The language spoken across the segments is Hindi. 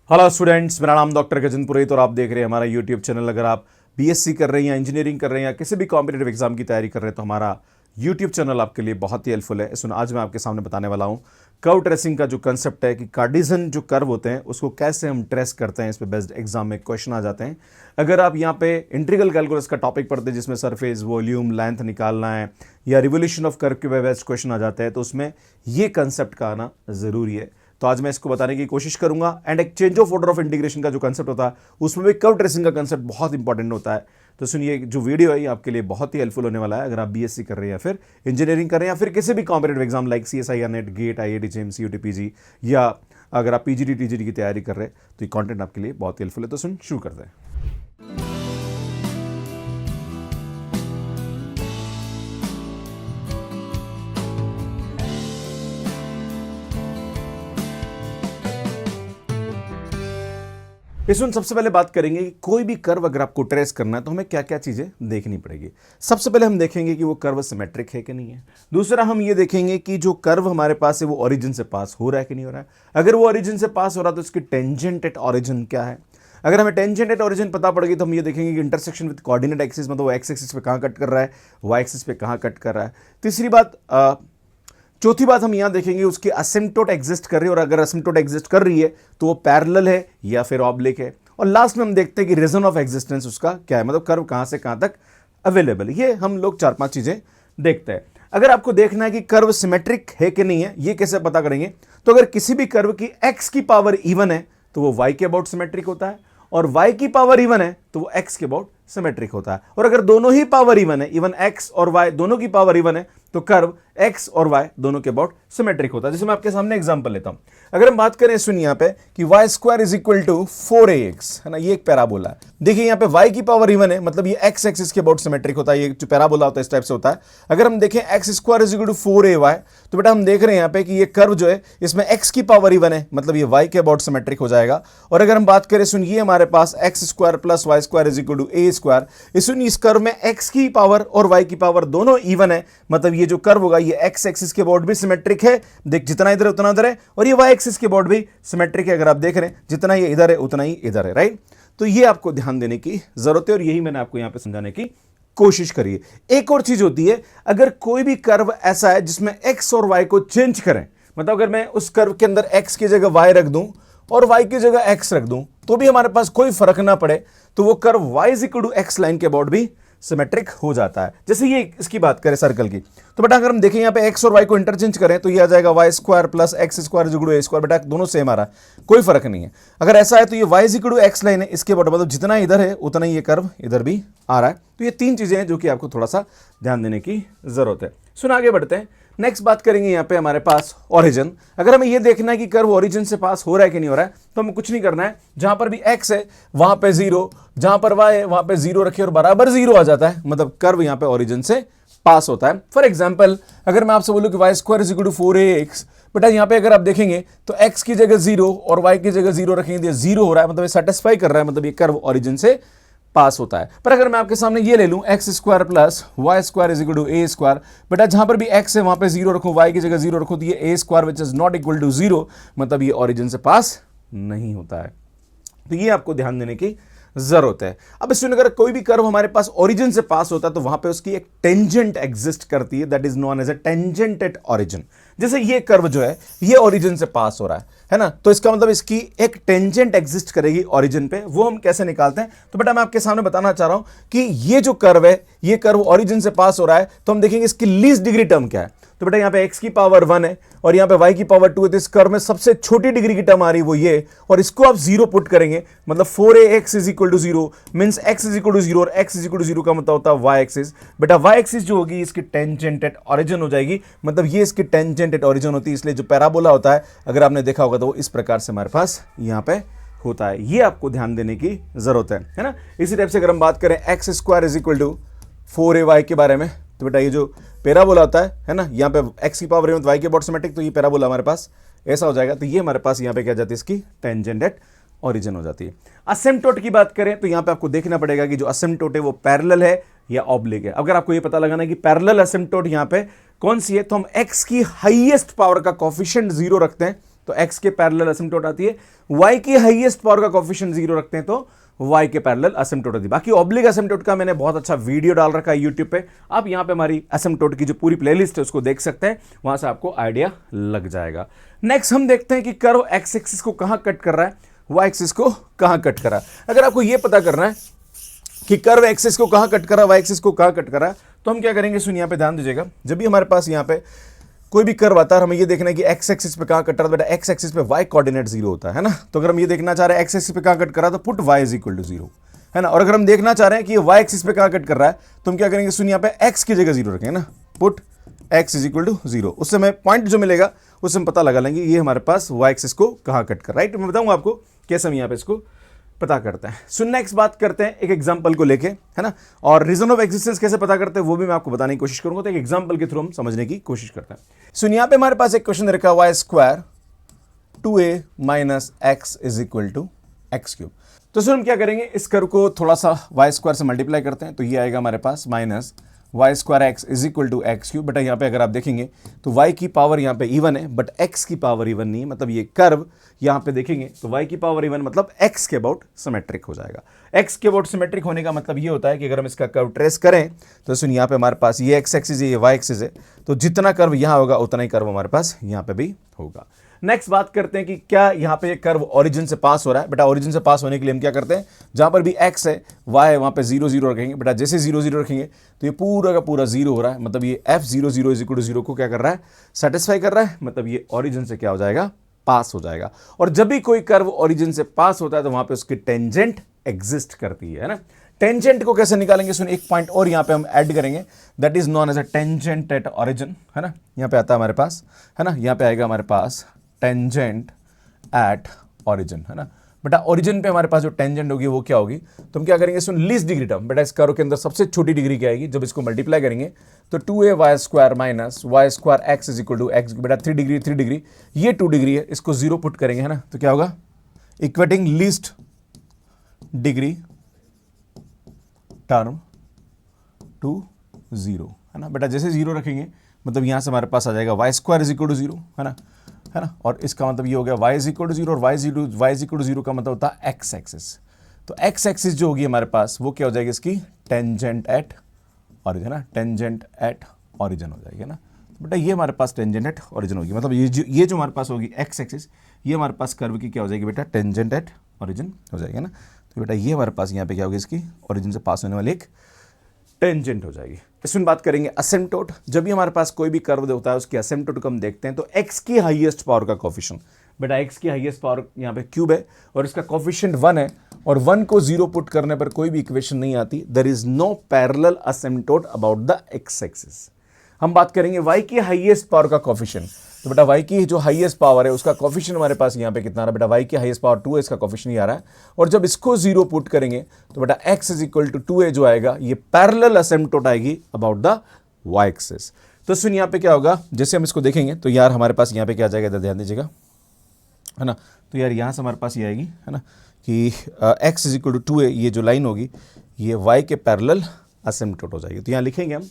हेलो स्टूडेंट्स, मेरा नाम डॉक्टर गजेंद्र पुरोहित और आप देख रहे हैं हमारा यूट्यूब चैनल। अगर आप बीएससी कर रहे हैं या इंजीनियरिंग कर रहे हैं या किसी भी कॉम्पिटेटिव एग्जाम की तैयारी कर रहे हैं तो हमारा यूट्यूब चैनल आपके लिए बहुत ही हेल्पफुल है। सुन, आज मैं आपके सामने बताने वाला हूं कर्व ट्रेसिंग का जो कंसेप्ट है कि कार्टेशियन जो कर्व होते हैं उसको कैसे हम ट्रेस करते हैं। इस पर बेस्ड एग्जाम में क्वेश्चन आ जाते हैं। अगर आप यहाँ पे इंटीग्रल कैलकुलस का टॉपिक पढ़ते हैं जिसमें सरफेस, वॉल्यूम, लेंथ निकालना है या रिवोल्यूशन ऑफ कर्व के बेस्ड क्वेश्चन आ जाते हैं तो उसमें ये कंसेप्ट का आना जरूरी है। तो आज मैं इसको बताने की कोशिश करूंगा। एंड एक change of order of integration का जो कंसेप्ट होता है उसमें भी कर्व ट्रेसिंग का कंसेप्ट बहुत इंपॉर्टेंट होता है। तो सुनिए, जो वीडियो है ये आपके लिए बहुत ही हेल्पफुल होने वाला है अगर आप बीएससी कर रहे हैं या फिर इंजीनियरिंग कर रहे हैं या फिर किसी भी कॉम्पिटेटिव एग्जाम लाइक सीएसआई या नेट, गेट, आईआईटी जेईई, यूटीपीजी या अगर आप पीजीडी टीजीडी की तैयारी कर रहे हैं तो ये कंटेंट आपके लिए बहुत ही हेल्पफुल है। तो सुन, शुरू करते हैं। इसमें सबसे पहले बात करेंगे कि कोई भी कर्व अगर आपको ट्रेस करना है तो हमें क्या क्या चीजें देखनी पड़ेगी। सबसे पहले हम देखेंगे कि वो कर्व सिमेट्रिक है कि नहीं है। दूसरा हम ये देखेंगे कि जो कर्व हमारे पास है वो ओरिजिन से पास हो रहा है कि नहीं हो रहा है। अगर वो ओरिजिन से पास हो रहा है तो उसकी टेंजेंट एट ओरिजिन क्या है। अगर हमें टेंजेंट एट ओरिजिन पता पड़ेगी तो हम ये देखेंगे कि इंटरसेक्शन विद कोऑर्डिनेट एक्सिस, मतलब वो एक्स एक्सिस पे कहाँ कट कर रहा है, वाई एक्सिस पे कहाँ कट कर रहा है। तीसरी बात, चौथी बात हम यहां देखेंगे उसकी असिम्प्टोट एग्जिस्ट कर रही है और अगर असिम्प्टोट एग्जिस्ट कर रही है तो वो पैरेलल है या फिर ऑब्लिक है। और लास्ट में हम देखते हैं कि रीजन ऑफ एग्जिस्टेंस उसका क्या है, मतलब कर्व कहां से कहां तक अवेलेबल है। ये हम लोग 4-5 चीजें देखते हैं। अगर आपको देखना है कि कर्व सिमेट्रिक है कि नहीं है, ये कैसे पता करेंगे, तो अगर किसी भी कर्व की x की पावर इवन है तो वो y के अबाउट सिमेट्रिक होता है और y की पावर इवन है तो वो x के अबाउट सिमेट्रिक होता है। और अगर दोनों ही पावर इवन है, इवन x और y दोनों की पावर इवन है, तो कर्व x और y दोनों के अबाउट सिमेट्रिक होता है। जैसे मैं आपके सामने एग्जांपल लेता हूं। अगर हम बात करें, सुनिए यहां पे कि y square is equal to 4ax है ना, ये एक पैराबोला है। देखिए यहां पे y की पावर इवन है, मतलब ये x एक्सिस के अबाउट सिमेट्रिक होता है। ये जो पैराबोला होता है इस टाइप से होता है। अगर हम देखें x square is equal to 4ay, तो बेटा हम देख रहे हैं यहां पे कि ये कर्व जो है इसमें x की पावर इवन है, मतलब ये y के अबाउट सिमेट्रिक हो जाएगा। और अगर हम बात करें, सुनिए हमारे पास x square plus y square is equal to a square, इस कर्व में x की पावर और y की पावर दोनों इवन है, मतलब ये जो कर्व होगा ये x एक्सिस के अबाउट भी सिमेट्रिक है। देख, जितना इधर है उतना इधर है, और ये y एक्सिस के अबाउट भी सिमेट्रिक है। अगर आप देख रहे हैं जितना ये इधर है उतना ही इधर है, राइट। तो ये आपको ध्यान देने की जरूरत है और यही मैंने आपको यहां पे समझाने की कोशिश करी है। एक और चीज होती है, अगर कोई भी कर्व ऐसा है जिसमें x और y को चेंज करें, मतलब अगर मैं उस कर्व के अंदर x की जगह y रख दूं और y की जगह x रख दूं तो भी हमारे पास कोई फर्क ना पड़े, तो वो curve y is equal to x line के अबाउट भी सिमेट्रिक हो जाता है। जैसे ये इसकी बात करें सर्कल की, तो बेटा अगर हम देखें यहाँ पे x और y को इंटरचेंज करें तो ये आ जाएगा y square plus x square is equal to a square. बेटा दोनों सेम आ रहा है, कोई फर्क नहीं है। अगर ऐसा है तो ये y is equal to x line है, इसके अबाउट मतलब जितना इधर है उतना ही ये कर्व इधर भी आ रहा है। तो ये 3 चीजें हैं जो कि आपको थोड़ा सा ध्यान देने की जरूरत है। सुन, आगे बढ़ते हैं। नेक्स्ट बात करेंगे यहाँ पे हमारे पास ओरिजिन। अगर हमें ये देखना है कि कर्व ओरिजिन से पास हो रहा है कि नहीं हो रहा है, तो हमें कुछ नहीं करना है। जहां पर भी x है वहां पे 0, जहां पर y है वहां पे 0 रखिए और बराबर 0 आ जाता है, मतलब कर्व यहां पे ओरिजिन से पास होता है। फॉर एग्जाम्पल, अगर मैं आपसे बोलूं कि y square is equal to 4ax, बेटा यहां पे अगर आप देखेंगे तो x की जगह 0 और y की जगह 0 रखेंगे, 0 हो रहा है, मतलब ये सेटिस्फाई कर रहा है, मतलब ये कर्व ओरिजिन से पास होता है। पर अगर मैं आपके सामने ये ले लूं x square plus y square is equal to a square, बेटा जहां पर भी x है वहां पे 0 रखूं, y की जगह 0 रखूं, तो ये a square which is not equal to 0, मतलब ये ओरिजिन से पास नहीं होता है। तो ये आपको ध्यान देने की जरूरत है। अब इसमें अगर कोई भी कर्व हमारे पास ओरिजिन से पास होता है तो वहां पे उसकी एक टेंजेंट एग्जिस्ट करती है, that is known as a tangent at origin. जैसे ये कर्व जो है ये ओरिजिन से पास हो रहा है ना, तो इसका मतलब इसकी एक टेंजेंट एग्जिस्ट करेगी ओरिजिन पे। वो हम कैसे निकालते हैं, तो बेटा मैं आपके सामने बताना चाह रहा हूं कि ये जो कर्व है ये कर्व ओरिजिन से पास हो रहा है, तो हम देखेंगे इसकी लीस्ट डिग्री टर्म क्या है। तो बेटा यहाँ पे x की पावर 1 है और यहाँ पे y की पावर 2 है, तो इस कर्व में सबसे छोटी डिग्री की टर्म आ रही है वो ये, और इसको आप 0 पुट करेंगे, मतलब 4ax is equal to 0 means x is equal to 0 और x इज इक्वल टू 0 का मतलब होता है y एक्सिस। बेटा y एक्सिस जो होगी इसकी टेंजेंट एट ओरिजिन हो जाएगी, मतलब ये इसकी टेंजेंट एट ओरिजिन होती है। इसलिए जो पैराबोला होता है अगर आपने देखा होगा तो वो इस प्रकार से हमारे पास यहाँ पे होता है। ये आपको ध्यान देने की जरूरत है ना। इसी टाइप से अगर हम बात करें x square is equal to 4ay के बारे में, तो बेटा ये जो पैराबोला होता है ना, यहाँ पे x की पावर y के अबाउट सिमेट्रिक, तो ये पैराबोला हमारे पास ऐसा हो जाएगा। तो ये हमारे पास यहाँ पे क्या जाती है, इसकी टेंजेंट एट ओरिजिन हो जाती है। असिम्प्टोट की बात करें तो यहाँ पे आपको देखना पड़ेगा कि जो असिम्प्टोट है वो पैरेलल है या ऑब्लिक है। अगर आपको ये पता लगाना है कि पैरेलल असिम्प्टोट यहाँ पे कौन सी है, तो हम x की हाईएस्ट पावर का कोफिशिएंट 0 रखते हैं तो x के पैरेलल असिम्पटोट आती है, y की हाईएस्ट पावर का कोफिशिएंट 0 रखते हैं तो y के पैरेलल असिम्पटोट आती है। बाकी ऑब्लिक असिम्पटोट का मैंने बहुत अच्छा वीडियो डाल रखा है यूट्यूब पे, आप यहां पे हमारी असिम्पटोट की जो पूरी प्लेलिस्ट है उसको देख सकते हैं, वहां से आपको आइडिया लग जाएगा। नेक्स्ट हम देखते हैं कि कर्व x एक्सिस को कहां कट कर रहा है, y एक्सिस को कहां कट कर रहा है। अगर आपको यह पता करना है कि कर्व एक्सिस को कहां कट कर रहा है, y एक्सिस को कहां कट कर रहा है, तो हम क्या करेंगे, सुन यहां पे ध्यान दीजिएगा। जब भी हमारे पास यहां पे कोई भी कर्व आता है, हमें ये देखना है कि x एक्सिस पे कहां कट रहा है। बेटा x एक्सिस पे y कोऑर्डिनेट 0 होता है ना, तो अगर हम ये देखना चाह रहे हैं x एक्सिस पे कहां कट कर रहा है, तो put y is equal to 0 है ना। और अगर हम देखना चाह रहे हैं कि ये y एक्सिस पे कहां कट कर रहा है, तो हम क्या करेंगे, सुन यहां पे x की जगह 0 रखेंगे ना, put x is equal to 0। उससे हमें पॉइंट जो मिलेगा उससे हम पता लगा लेंगे ये हमारे पास y एक्सिस को कहां कट कर रहा है। राइट, मैं बताऊंगा आपको कैसे हम यहां पे इसको पता करते हैं। सो नेक्स्ट बात करते हैं एक एग्जांपल को लेके, है ना, और रीजन ऑफ एग्जिस्टेंस कैसे पता करते हैं वो भी मैं आपको बताने की कोशिश करूंगा। तो एक एग्जांपल के थ्रू हम समझने की कोशिश करते हैं। सो यहां पे हमारे पास एक क्वेश्चन रखा y square 2a minus x is equal to x cube. तो सर हम क्या करेंगे, इस कर्व को थोड़ा सा y स्क्वायर से मल्टीप्लाई करते हैं, तो ये आएगा हमारे पास minus Y square x is equal to x cube. बेटा यहाँ पे अगर आप देखेंगे तो y की पावर यहाँ पे इवन है, बट x की पावर इवन नहीं है। मतलब ये कर्व यहाँ पे देखेंगे तो y की पावर इवन मतलब x के अबाउट सिमेट्रिक हो जाएगा। x के अबाउट सिमेट्रिक होने का मतलब ये होता है कि अगर हम इसका कर्व ट्रेस करें तो सुन यहाँ पे हमारे पास ये x एक्सिस है, ये y एक्सिस है, तो जितना कर्व यहाँ होगा उतना ही कर्व हमारे पास यहाँ पे भी होगा। नेक्स्ट बात करते हैं कि क्या यहाँ पे कर्व ओरिजिन से पास हो रहा है। बेटा ओरिजिन से पास होने के लिए हम क्या करते हैं, जहां पर भी x है y है वहां पे 0 0 रखेंगे। बेटा जैसे 0 0 रखेंगे तो ये पूरा का पूरा 0 हो रहा है, मतलब ये f0 0 इज इक्वल टू 0 को क्या कर रहा है, सेटिस्फाई कर रहा है, मतलब ये ओरिजिन से क्या हो जाएगा, पास हो जाएगा। और जब भी कोई कर्व ओरिजिन से पास होता है तो वहां पे उसकी टेंजेंट एग्जिस्ट करती है ना। टेंजेंट को कैसे निकालेंगे, सुन एक पॉइंट और यहाँ पे हम ऐड करेंगे, that is known as a tangent at origin, है ना। यहाँ पे आता है हमारे पास, है ना, यहाँ पे आएगा हमारे पास टेंजेंट एट ओरिजिन, है ना। बेटा ओरिजिन पे हमारे पास जो टेंजेंट होगी वो क्या होगी, तो हम क्या करेंगे, सुन लीस्ट डिग्री टर्म। बेटा इस कर्व के अंदर सबसे छोटी डिग्री क्या आएगी, जब इसको मल्टीप्लाई करेंगे तो 2a y square minus Y square x is equal to x. बेटा 3 डिग्री ये 2 डिग्री है, इसको 0 पुट करेंगे, है ना, तो क्या होगा, equating least degree term to 0, है ना। बेटा जैसे 0 रखेंगे मतलब यहां से हमारे पास आ जाएगा y square is equal to 0, है ना, है ना। और इसका मतलब ये हो गया y इज इक्वल टू 0, और y इज इक्वल टू 0 का मतलब होता है x एक्सिस। तो x एक्सिस जो होगी हमारे पास वो क्या हो जाएगी, इसकी टेंजेंट एट ओरिजिन, ना, टेंजेंट एट ओरिजिन हो जाएगी ना। तो बेटा ये हमारे पास टेंजेंट एट ओरिजिन होगी, मतलब ये जो हमारे पास होगी x एक्सिस, ये हमारे पास कर्व की क्या हो जाएगी बेटा, टेंजेंट एट ओरिजिन हो जाएगी ना। तो बेटा ये हमारे पास यहाँ पे क्या होगी, इसकी ओरिजिन से पास होने वाली एक टेंजेंट हो जाएगी। इसमें बात करेंगे असिम्पटोट। जब भी हमारे पास कोई भी कर्व होता है उसकी असिम्पटोट को हम देखते हैं तो x की हाईएस्ट पावर का कोफिशिएंट, बेटा x की हाईएस्ट पावर यहाँ पे क्यूब है और इसका कोफिशिएंट 1 है, और 1 को 0 पुट करने पर कोई भी इक्वेशन नहीं आती। There is no parallel asymptote about the x axis. हम बात करेंगे y की हाईएस्ट पावर का कोफिशिएंट, तो बेटा y की जो हाईएस्ट पावर है उसका कोफिशिएंट हमारे पास यहाँ पे कितना आ रहा है, बेटा y की हाईएस्ट पावर 2 है, इसका कोफिशिएंट ये आ रहा है। और जब इसको 0 पुट करेंगे तो बेटा x is equal to 2a जो आएगा ये पैरेलल असिम्पटोट आएगी अबाउट द y एक्सिस। तो सुन यहाँ पे क्या होगा, जैसे हम इसको देखेंगे तो यार हमारे पास यहाँ पे क्या आ जाएगा, इधर ध्यान दीजिएगा, है ना। तो यार यहाँ से हमारे पास ये आएगी, है ना, कि x is equal to 2a, ये जो लाइन होगी ये y के पैरेलल असिम्पटोट हो जाएगी। तो यहाँ लिखेंगे हम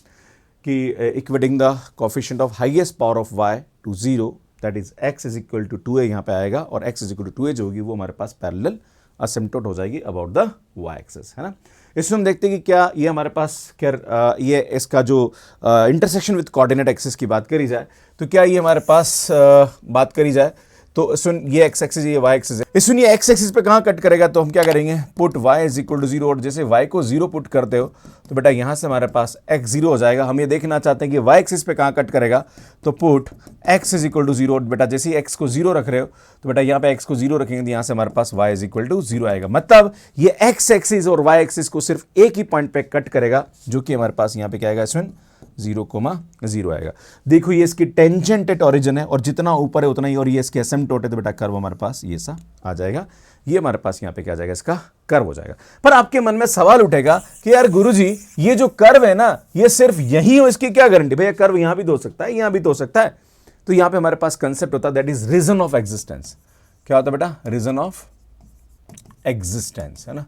कि equating the coefficient of highest power of y to 0, that is x is equal to 2a यहाँ पे आएगा, और x is equal to 2a जो होगी वो हमारे पास पैरेलल असिम्पटोट हो जाएगी अबाउट द y एक्सिस, है ना। इसमें हम देखते हैं कि क्या ये हमारे पास क्या ये इसका जो इंटरसेक्शन विद कोऑर्डिनेट एक्सिस की बात करी जाए तो क्या ये हमारे पास बात करी जाए तो सुन ये x एक्सिस ये y एक्सिस है। सुन ये x एक्सिस पे कहाँ कट करेगा, तो हम क्या करेंगे, put y is equal to 0, और जैसे y को 0 पुट करते हो तो बेटा यहाँ से हमारे पास x 0 हो जाएगा। हम ये देखना चाहते हैं कि y एक्सिस पे कहाँ कट करेगा, तो put x is equal to 0। बेटा जैसे ही x को 0 रख रहे हो तो बेटा यहाँ पे x को 0 रखेंगे तो यहाँ से हमारे पास y इज इक्वल टू 0 आएगा। मतलब ये x एक्सिस और y एक्सिस को सिर्फ एक ही पॉइंट पे कट करेगा, जो कि हमारे पास यहाँ पे क्या आएगा, इसमें 0,0 आएगा। देखो ये इसकी टेंजेंट एट ओरिजिन है और जितना ऊपर है उतना ही, और ये इसके असिम्पटोट है, तो बेटा कर्व हमारे पास ये सा आ जाएगा। ये हमारे पास यहाँ पे क्या आ जाएगा, इसका कर्व हो जाएगा। पर आपके मन में सवाल उठेगा कि यार गुरुजी ये जो कर्व है ना ये सिर्फ यही हो, इसकी क्या गारंटी, भैया कर्व यहां भी तो हो सकता है, यहां भी तो हो सकता है। तो यहां पे हमारे पास कंसेप्ट होता है that is region of existence. क्या होता है बेटा, रीजन ऑफ एग्जिस्टेंस, है ना।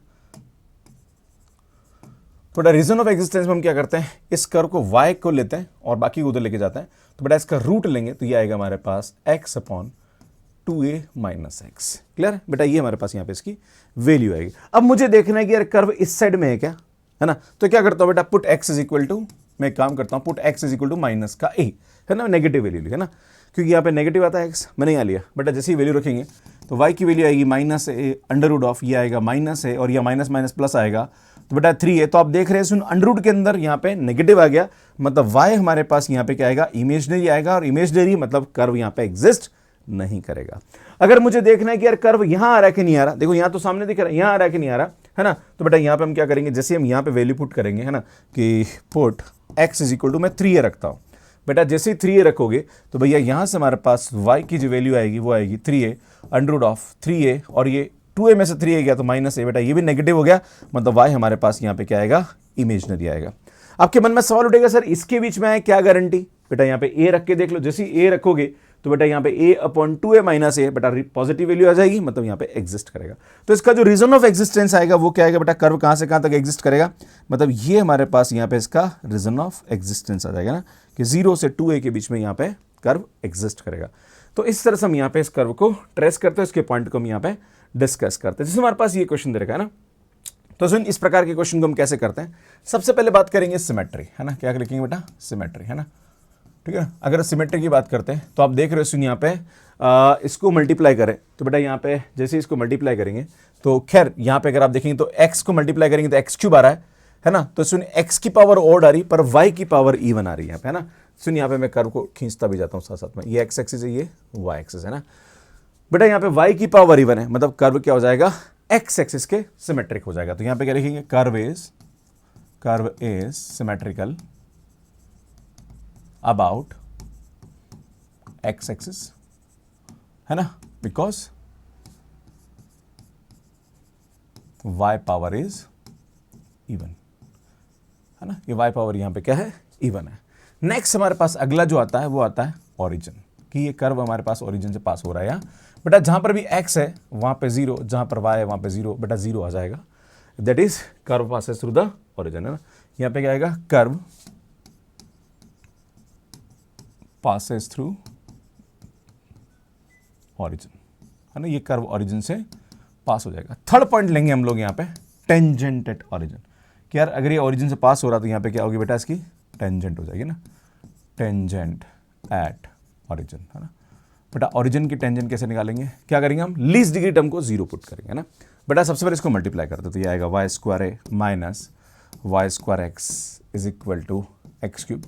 तो बेटा रीजन ऑफ एग्जिस्टेंस में हम क्या करते हैं, इस कर्व को y को लेते हैं और बाकी को उधर लेके जाते हैं। तो बेटा इसका रूट लेंगे तो ये आएगा हमारे पास x upon 2a minus x. Clear बेटा, ये हमारे पास यहाँ पे इसकी वैल्यू आएगी। अब मुझे देखना है कि यार कर्व इस साइड में है क्या, है ना, तो क्या करता हूँ बेटा, put x is equal to, मैं काम करता हूँ put x is equal to minus का a, है ना, नेगेटिव वैल्यू ली, है ना, क्योंकि यहाँ पे नेगेटिव आता है x, मैंने यहाँ लिया बेटा। जैसे ही वैल्यू रखेंगे तो y की वैल्यू आएगी minus a under root of, ये आएगा माइनस है और यह माइनस माइनस प्लस आएगा, तो बेटा 3 है। तो आप देख रहे हैं सुन अंडर रूट के अंदर यहाँ पे नेगेटिव आ गया, मतलब y हमारे पास यहाँ पे क्या आएगा, इमेजनरी आएगा, और इमेजनरी मतलब कर्व यहाँ पे एग्जिस्ट नहीं करेगा। अगर मुझे देखना है कि यार कर्व यहां आ रहा है कि नहीं आ रहा, देखो यहां तो सामने दिख रहा है, यहां आ रहा है कि नहीं आ रहा, है ना, तो बेटा यहां पे हम क्या करेंगे, जैसे हम यहां पे वैल्यू पुट करेंगे, है ना, कि put x is equal to, मैं 3a रखता हूं बेटा। जैसे ही 3a रखोगे तो भैया यहां से हमारे पास y की जो वैल्यू आएगी वो आएगी 3a under root of 3a, और ये 2a में से 3a गया तो माइनस a, बेटा ये भी नेगेटिव हो गया, मतलब y हमारे पास यहाँ पे क्या आएगा, इमेजनरी आएगा। आपके मन में सवाल उठेगा सर इसके बीच में है क्या गारंटी, बेटा यहाँ पे a रख के देख लो, जैसे ही a रखोगे तो बेटा यहाँ पे a upon 2a minus a, बेटा पॉजिटिव वैल्यू आ जाएगी, मतलब यहाँ पे एग्जिस्ट करेगा। तो इसका जो रीजन ऑफ एग्जिस्टेंस आएगा वो क्या आएगा बेटा, कर्व कहाँ से कहाँ तक एग्जिस्ट करेगा, मतलब ये हमारे पास यहाँ पे इसका रीजन ऑफ एग्जिस्टेंस आ जाएगा ना, कि 0 से 2a के बीच में यहाँ पे कर्व एग्जिस्ट करेगा। तो इस तरह से हम यहाँ पे इस कर्व को ट्रेस करते हैं, इसके पॉइंट को हम यहाँ पे डिस्कस करते हैं। जैसे हमारे पास ये क्वेश्चन दे रखा है ना, तो सुन इस प्रकार के क्वेश्चन को हम कैसे करते हैं। सबसे पहले बात करेंगे सिमेट्री, है ना, क्या लिखेंगे बेटा, सिमेट्री, है ना, ठीक है। अगर सिमेट्री की बात करते हैं तो आप देख रहे हो सुन यहाँ पे इसको मल्टीप्लाई करें तो बेटा यहाँ पे जैसे इसको मल्टीप्लाई करेंगे तो खैर यहाँ पे अगर आप देखेंगे तो x को मल्टीप्लाई करेंगे तो एक्स क्यूब आ रहा है ना, तो सुन x की पावर ओड आ रही पर y की पावर इवन आ रही है यहाँ पे, है ना। सुन यहाँ पे मैं कर्व को खींचता भी जाता हूँ साथ साथ में, ये x एक्सिस है, ये y एक्सिस है ना बेटा, यहाँ पे y की पावर इवन है, मतलब कर्व क्या हो जाएगा, x एक्सिस के सिमेट्रिक हो जाएगा। तो यहाँ पे क्या लिखेंगे, curve is symmetrical about x axis, है ना, because y power is even, है ना, ये y पावर यहां पे क्या है, इवन है। नेक्स्ट हमारे पास अगला जो आता है वो आता है ओरिजिन, कि ये कर्व हमारे पास ओरिजिन से पास हो रहा है या बेटा, जहां पर भी x है वहां पे 0, जहां पर y है वहां पे 0, बेटा 0 आ जाएगा, that is curve passes through the origin, है ना। यहां पे क्या आएगा, कर्व पासेस थ्रू ओरिजिन, है ना, ये कर्व ओरिजिन से पास हो जाएगा। थर्ड पॉइंट लेंगे हम लोग यहाँ पे टेंजेंट एट ओरिजिन, कि यार अगर ये ओरिजिन से पास हो रहा तो यहाँ पे क्या होगी बेटा, इसकी टेंजेंट हो जाएगी ना, टेंजेंट एट ओरिजिन, है ना। बेटा ओरिजिन की टेंजेंट कैसे निकालेंगे, क्या करेंगे हम, लीस्ट डिग्री टर्म को 0 पुट करेंगे, है ना। बेटा सबसे पहले इसको मल्टीप्लाई करते तो ये आएगा y square a minus Y square x is equal to x cube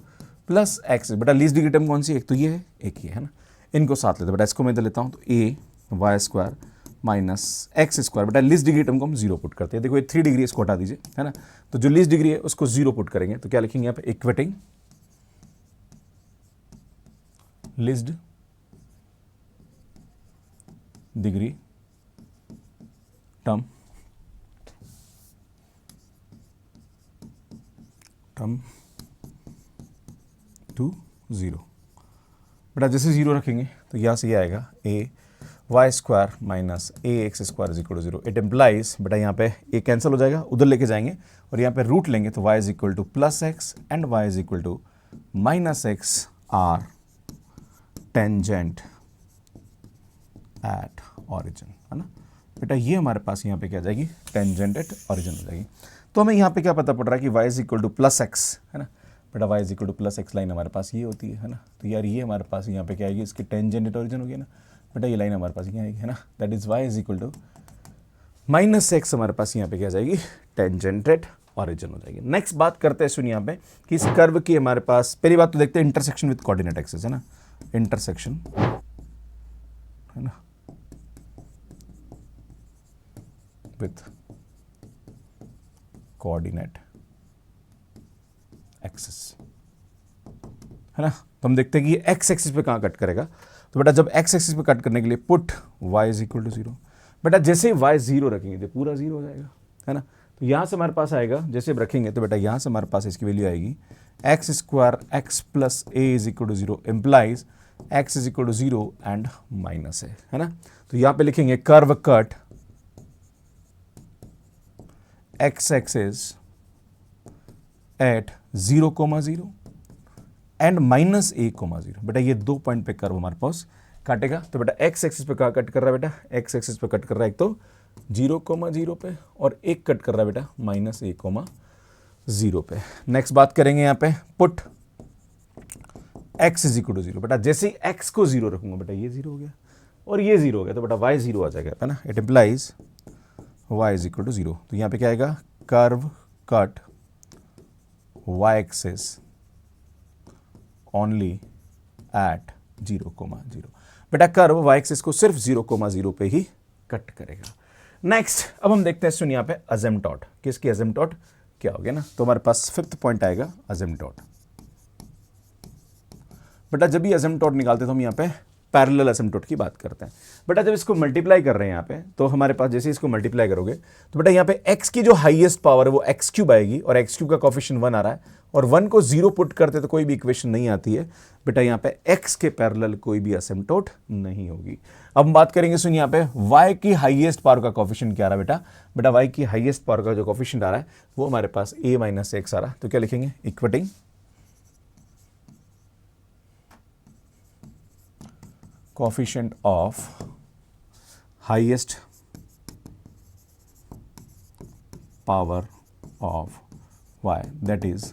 plus x. बेटा लीस्ट डिग्री टर्म कौन सी, एक तो ये है, एक ये है ना, इनको साथ लेते, बेटा इसको मैं इधर लेता हूँ, तो A Y square minus X square, बेटा लीस्ट डिग्री टर्म को हम 0 पुट करते हैं। देखो ये 3 डिग्री, इसको हटा दीजिए, है ना, तो जो लीस्ट डिग्री है उसको 0 पुट करेंगे तो क्या लिखेंगे यहाँ पे, equating least degree term to 0। बेटा जैसे 0 रखेंगे तो यहाँ से ये आएगा A Y square minus A X square is equal to 0। It implies, बेटा यहाँ पे ए कैंसिल हो जाएगा, उधर लेके जाएंगे और यहाँ पे रूट लेंगे तो y is equal to plus x and y is equal to minus x are tangent at origin, है ना। बेटा ये हमारे पास यहाँ पे क्या आ जाएगी, टेंजेंट एट ऑरिजिन हो जाएगी। तो हमें यहाँ पे क्या पता पड़ रहा है कि y is equal to plus x, है ना, बेटा y is equal to plus x line हमारे पास ये होती है ना, तो यार ये हमारे पास यहाँ पे क्या आएगी, इसकी टेंजेंट एट ऑरिजिन होगी ना, बेटा ये लाइन हमारे पास क्या आएगी, है ना, that is y is equal to minus x, हमारे पास यहाँ पे क्या आ जाएगी, टेंजेंट एट ऑरिजिन हो जाएगी। नेक्स्ट बात करते हैं सुन यहाँ पे कि इस कर्व की हमारे पास पहली बात तो देखते हैं इंटरसेक्शन विद कोऑर्डिनेट एक्सिस, है ना, इंटरसेक्शन, है ना, विथ कोऑर्डिनेट एक्सिस, है ना। तो हम देखते हैं कि ये एक्स एक्सिस पे कहाँ कट करेगा, तो बेटा जब एक्स एक्सिस पे कट करने के लिए put y is equal to 0, बेटा जैसे ही y 0 रखेंगे तो पूरा 0 हो जाएगा, है ना। तो यहाँ से हमारे पास आएगा, जैसे रखेंगे तो बेटा यहाँ से हमारे पास इसकी वैल्यू आएगी x square x plus a is equal to 0 implies एक्स is equal to 0 and minus है ना। तो यहाँ पे लिखेंगे curve cut x axis at 0,0 and minus a,0। बेटा ये 2 पॉइंट पे कर्व हमारे पास काटेगा तो बेटा एक्स एक्सिस पे कहाँ कट कर रहा है बेटा, एक्स एक्सिस पे कट कर रहा है एक तो 0,0 पे और एक कट कर रहा है बेटा -a,0 पे। नेक्स्ट बात करेंगे यहाँ पे put x is equal to 0। बेटा जैसे ही x को 0 रखूंगा बेटा ये 0 हो गया और ये 0 हो गया तो बेटा y 0 आ जाएगा है ना। It implies y is equal to 0। तो यहाँ पे क्या आएगा, curve cut y axis only at 0,0। बेटा कर्व y एक्सिस को सिर्फ 0,0 पे ही कट करेगा। नेक्स्ट अब हम देखते हैं सुन यहाँ पे असिम्प्टोट, किसकी असिम्प्टोट क्या हो गया ना। तो हमारे पास 5th पॉइंट आएगा असिम्प्टोट। बेटा जब भी असिम्प्टोट निकालते हैं तो हम यहाँ पे पैरेलल असिम्प्टोट की बात करते हैं। बेटा जब इसको मल्टीप्लाई कर रहे हैं यहाँ पे तो हमारे पास जैसे इसको मल्टीप्लाई करोगे तो बेटा यहाँ पे x की जो हाईएस्ट पावर है वो एक्स क्यूब आएगी और एक्स क्यूब का कोफिशिएंट 1 आ रहा है और 1 को 0 पुट करते तो कोई भी इक्वेशन नहीं आती है। बेटा यहाँ पे x के पैरेलल कोई भी असिम्प्टोट नहीं होगी। अब हम बात करेंगे सुन यहाँ पे y की हाईएस्ट पावर का कोफिशिएंट क्या आ रहा है बेटा, बेटा y की हाईएस्ट पावर का जो कोफिशिएंट आ रहा है वो हमारे पास a माइनस एक्स आ रहा है। तो क्या लिखेंगे, equating coefficient of highest power of y that is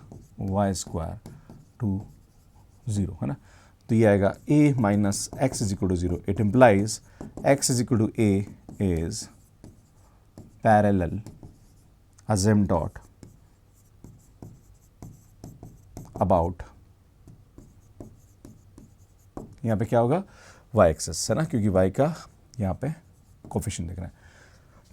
y square to 0 है ना। तो ये आएगा a minus x is equal to 0। It implies x is equal to a is parallel asymptote about, यहाँ पे क्या होगा y एक्सेस है ना, क्योंकि y का यहाँ पे कोफिशिएंट देख रहे हैं।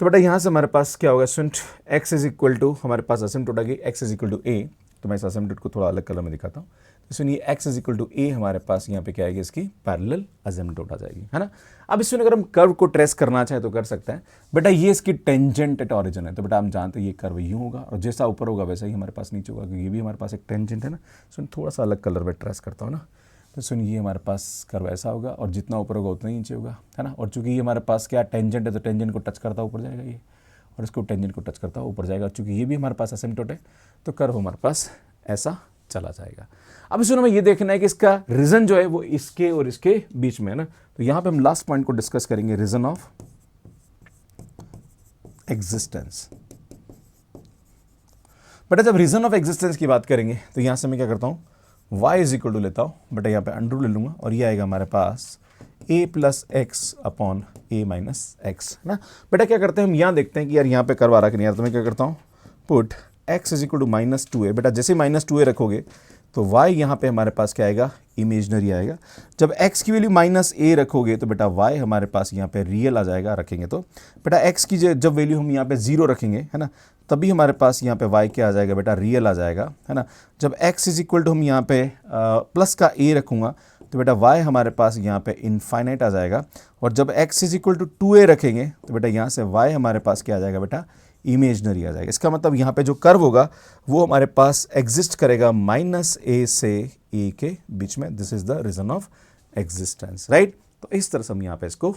तो बेटा यहाँ से हमारे पास क्या होगा, सुन x इज इक्वल टू हमारे पास असिम्प्टोट आ गई x is equal to a। तो मैं इस असिम्प्टोट को थोड़ा अलग कलर में दिखाता हूँ। तो सुनिए x is equal to a हमारे पास यहाँ पे क्या आएगी, इसकी पैरेलल असिम्प्टोट आ जाएगी है ना। अब इसमें अगर हम कर्व को ट्रेस करना चाहे तो कर सकते हैं। बेटा ये इसकी टेंजेंट एट ऑरिजिन है तो बेटा हम जानते हैं ये कर्व यूँ होगा और जैसा ऊपर होगा वैसा ही हमारे पास नीचे होगा, क्योंकि ये भी हमारे पास एक टेंजेंट है ना। सुन थोड़ा सा अलग कलर में ट्रेस करता हूँ ना। तो सुन ये हमारे पास कर्व ऐसा होगा और जितना ऊपर होगा उतना ही नीचे होगा है ना। और चूंकि ये हमारे पास क्या टेंजेंट है तो टेंजेंट को टच करता ऊपर जाएगा ये, और इसको टेंजेंट को टच करता ऊपर जाएगा। चूंकि ये भी हमारे पास असिम्प्टोट है तो कर्व हमारे पास ऐसा चला जाएगा। अब इसमें हमें ये देखना है कि इसका रीजन जो है वो इसके और इसके बीच में है ना। तो यहाँ पे हम लास्ट पॉइंट को डिस्कस करेंगे, रीजन ऑफ एग्जिस्टेंस। बेटा जब रीजन ऑफ एग्जिस्टेंस की बात करेंगे तो यहाँ से मैं क्या करता हूँ, y इज इक्वल टू लेता हूँ। बेटा यहाँ पे अंडर ले लूँगा और ये आएगा हमारे पास a plus x upon a minus x है ना। बेटा क्या करते हैं हम यहाँ देखते हैं कि यार यहाँ पे कर्व आ रहा कि नहीं यार। तो मैं क्या करता हूँ, put x is equal to -2a। बेटा जैसे -2a रखोगे तो y यहाँ पे हमारे पास क्या आएगा, इमेजनरी आएगा। जब x की वैल्यू -a रखोगे तो बेटा y हमारे पास यहाँ पे रियल आ जाएगा रखेंगे तो। बेटा x की जब वैल्यू हम यहाँ पे 0 रखेंगे है ना तभी हमारे पास यहाँ पे y क्या आ जाएगा बेटा, रियल आ जाएगा है ना। जब x इज इक्वल टू हम यहाँ पे प्लस का a रखूँगा तो बेटा y हमारे पास यहाँ पे इनफाइनाइट आ जाएगा। और जब x is equal to 2a रखेंगे तो बेटा यहाँ से y हमारे पास क्या आ जाएगा बेटा, इमेजनरी आ जाएगा। इसका मतलब यहाँ पे जो कर्व होगा वो हमारे पास एग्जिस्ट करेगा -a से a के बीच में। This is the region of existence, right. तो इस तरह से हम यहाँ पे इसको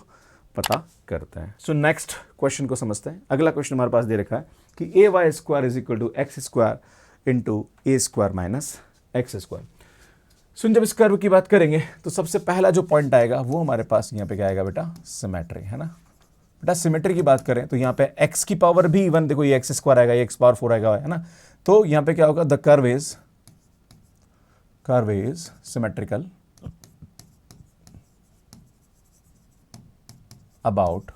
पता करते हैं। सो नेक्स्ट क्वेश्चन को समझते हैं। अगला क्वेश्चन हमारे पास दे रखा है कि A Y square is equal to X square into A square minus X square. सुन जब इस कर्व की बात करेंगे तो सबसे पहला जो पॉइंट आएगा वो हमारे पास यहाँ पे क्या आएगा बेटा, सिमेट्री है ना। बेटा सिमेट्री की बात करें तो यहाँ पे x की पावर भी इवन, देखो ये एक्स स्क्वायर आएगा, ये एक्स पावर 4 आएगा है ना। तो यहाँ पे क्या होगा, the curve is symmetrical about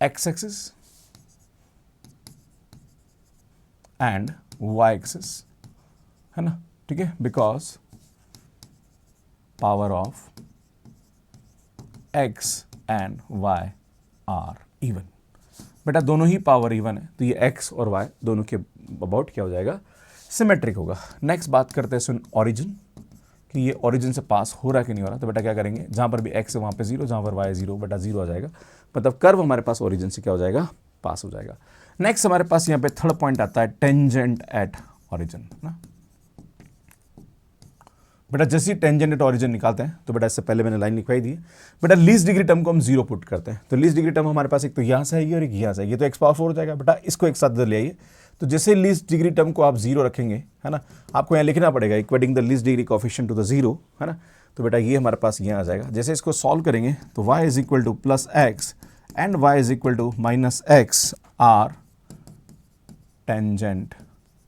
x axis and y axis है ना, ठीक है। Because power of x and y are even. बेटा दोनों ही पावर इवन है तो ये x और y दोनों के अबाउट क्या हो जाएगा, सिमेट्रिक होगा। नेक्स्ट बात करते हैं सुन ओरिजिन, कि ये ओरिजिन से पास हो रहा कि नहीं हो रहा। तो बेटा क्या करेंगे, जहाँ पर भी x है वहाँ पे 0, जहाँ पर y है 0, बेटा 0 आ जाएगा। मतलब कर्व हमारे पास ओरिजिन से क्या हो जाएगा, पास हो जाएगा। नेक्स्ट हमारे पास यहाँ पे थर्ड पॉइंट आता है टेंजेंट एट ओरिजिन ना। बेटा जैसे ही टेंजेंट एट ओरिजिन निकालते हैं तो बेटा इससे पहले मैंने लाइन लिखवाई दी। बेटा लीस्ट डिग्री टर्म को हम 0 पुट करते हैं। तो लीस्ट डिग्री टर्म हमारे पास एक तो यहाँ से आएगी और एक यहाँ से आएगी। ये तो x पावर 4 हो जाएगा। बेटा इसको एक साथ ले आइए। तो जैसे लीस्ट डिग्री टर्म को आप 0 रखेंगे है ना, आपको यहाँ लिखना पड़ेगा equating the least degree coefficient to the 0 है ना। तो बेटा ये हमारे पास यहाँ आ जाएगा। जैसे इसको सॉल्व करेंगे तो y is equal to plus x and y is equal to minus x are tangent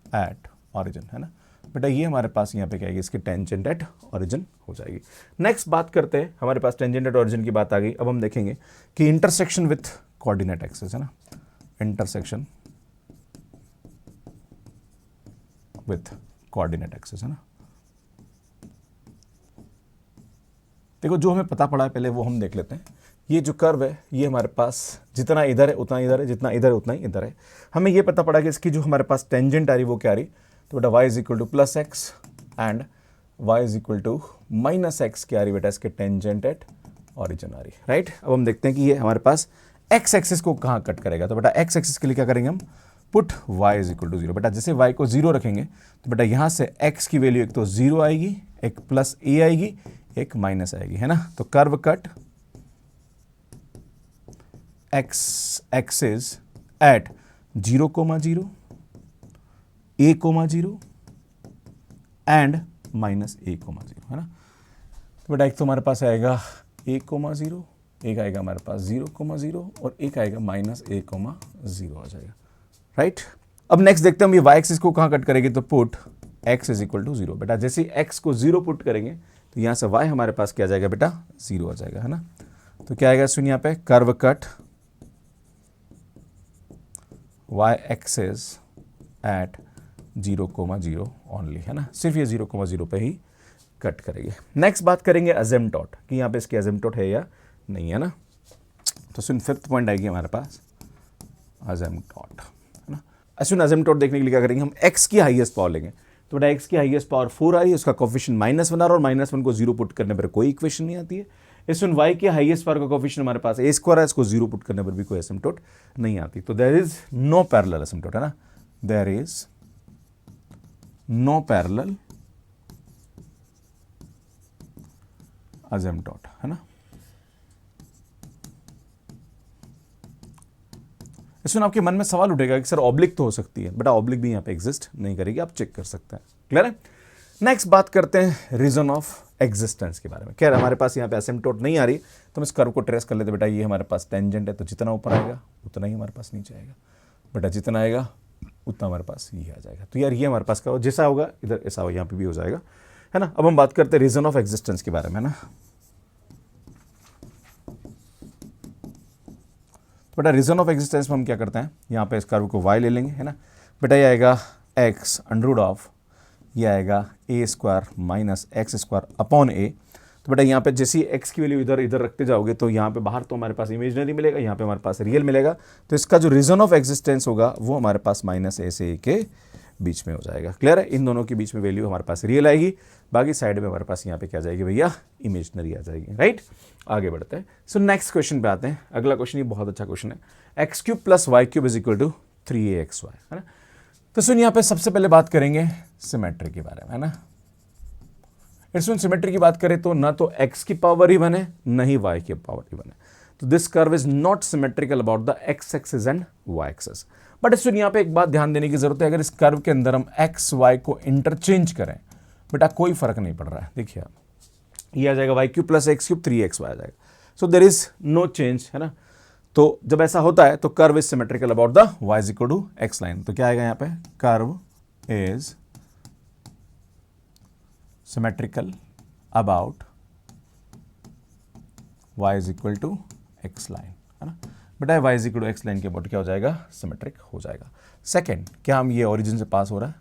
at origin, है ना बेटा। ये हमारे पास यहाँ पे क्या आएगी, इसकी टेंजेंट एट ऑरिजिन हो जाएगी। नेक्स्ट बात करते हैं, हमारे पास टेंजेंट एट ऑरिजिन की बात आ गई। अब हम देखेंगे कि इंटरसेक्शन विथ कोऑर्डिनेट एक्सिस, है ना, इंटरसेक्शन विथ कोऑर्डिनेट एक्सिस, है ना। देखो जो हमें पता पड़ा है पहले वो हम देख लेते हैं। ये जो कर्व है ये हमारे पास जितना इधर है उतना इधर है, जितना इधर है उतना ही इधर है। हमें ये पता पड़ा कि इसकी जो हमारे पास टेंजेंट आ रही वो क्या आ रही, तो बेटा y is equal to plus x and y is equal to minus x क्या आ रही बेटा, इसके टेंजेंट एट ऑरिजिन आ रही, राइट। अब हम देखते हैं कि ये हमारे पास x एक्सिस को कहाँ कट करेगा। तो बेटा x एक्सिस के लिए क्या करेंगे हम, put y is equal to zero. बेटा जैसे y को जीरो रखेंगे तो बेटा यहाँ से x की वैल्यू एक तो जीरो आएगी, एक प्लस a आएगी, एक माइनस आएगी, है ना। तो curve cut x axis at 0,0 a,0 and minus a,0, है ना। तो बेटा एक तो हमारे पास आएगा a,0, एक आएगा हमारे पास 0,0 और एक आएगा माइनस a,0 आ जाएगा, राइट। अब नेक्स्ट देखते हैं हम ये y एक्सिस को कहाँ कट करेंगे, तो put x is equal to 0। बेटा जैसे x को 0 पुट करेंगे तो यहाँ से y हमारे पास क्या आ जाएगा बेटा, 0 आ जाएगा, है ना। तो क्या आएगा सुनिए यहाँ पे, curve cut y axis at 0,0 only, है ना, सिर्फ ये 0,0 पे ही कट करेंगे। नेक्स्ट बात करेंगे अजेम्पटोट कि यहाँ पे इसकी अजेम्पटोट है या नहीं, है ना। तो सुन फिफ्थ पॉइंट आएगी हमारे पास अजेम्पटोट, है ना। सुन अजेम्पटोट देखने के लिए क्या करेंगे हम, x की हाईएस्ट पावर लेंगे। तो बेटा x की हाईएस्ट पावर 4 आ रही है, उसका कोफिशिएंट -1 आ रहा है और -1 को 0 पुट करने पर कोई इक्वेशन नहीं आती है। इसमें y की हाईएस्ट पावर का कोफिशिएंट हमारे पास a² है, इसको 0 पुट करने पर भी कोई असिम्पटोट नहीं आती। तो देयर इज नो पैरेलल असिम्पटोट, है ना, देयर इज नो पैरेलल असिम्पटोट, है ना। इसमें आपके मन में सवाल उठेगा कि सर ऑब्लिक तो हो सकती है, बेटा ऑब्लिक भी यहाँ पे एग्जिस्ट नहीं करेगी, आप चेक कर सकते हैं, क्लियर है। नेक्स्ट बात करते हैं रीजन ऑफ एग्जिस्टेंस के बारे में। क्या हमारे पास यहाँ पे असिम्पटोट नहीं आ रही तो हम इस कर्व को ट्रेस कर लेते। बेटा ये हमारे पास टेंजेंट है तो जितना ऊपर आएगा उतना ही हमारे पास नीचे आएगा, बेटा जितना आएगा उतना हमारे पास ये आ जाएगा। तो यार ये हमारे पास क्या जैसा होगा इधर ऐसा हो, यहाँ पे भी हो जाएगा, है ना। अब हम बात करते हैं रीजन ऑफ एग्जिस्टेंस के बारे में, है ना। बेटा रीजन ऑफ एग्जिस्टेंस में हम क्या करते हैं, यहाँ पे इस कर्व को y ले लेंगे, है ना। बेटा ये आएगा x अंडर ऑफ, ये आएगा a² minus x² upon a। तो बेटा यहाँ पे जैसी x की वैल्यू इधर इधर रखते जाओगे तो यहाँ पे बाहर तो हमारे पास इमेजनरी मिलेगा, यहाँ पे हमारे पास रियल मिलेगा। तो इसका जो रीजन ऑफ एग्जिस्टेंस होगा वो हमारे पास -a से a के बीच में हो जाएगा, क्लियर है। इन दोनों के बीच में वैल्यू हमारे पास रियल आएगी, बाकी साइड में हमारे पास यहाँ पे क्या जाएगी भैया, इमेजनरी आ जाएगी, राइट। आगे बढ़ते हैं। सो नेक्स्ट क्वेश्चन पे आते हैं। अगला क्वेश्चन ये बहुत अच्छा क्वेश्चन है, x³ + y³ is equal to 3axy, है ना। तो सुन यहाँ पे सबसे पहले बात करेंगे सिमेट्री के बारे में, है ना। इसमें सिमेट्री की बात करें तो ना तो x की पावर ही 1 है न ही y की पावर ही 1 है। तो this curve is not symmetrical about the x axis and y axis. But इसमें यहाँ पे एक बात ध्यान देने की जरूरत है, अगर इस कर्व के अंदर हम x y को इंटरचेंज करें बेटा कोई फर्क नहीं पड़ रहा है। देखिए आप ये आ जाएगा y³ + x³ 3xy आ जाएगा। So there is no change, है ना। तो जब ऐसा होता है तो curve is symmetrical about the y is equal to x line. तो क्या आएगा यहाँ पे, curve is symmetrical about y is equal to x line, है ना। बेटा y is equal to x line के अबाउट क्या हो जाएगा, सिमेट्रिक हो जाएगा। सेकंड, क्या हम ये ओरिजिन से पास हो रहा है,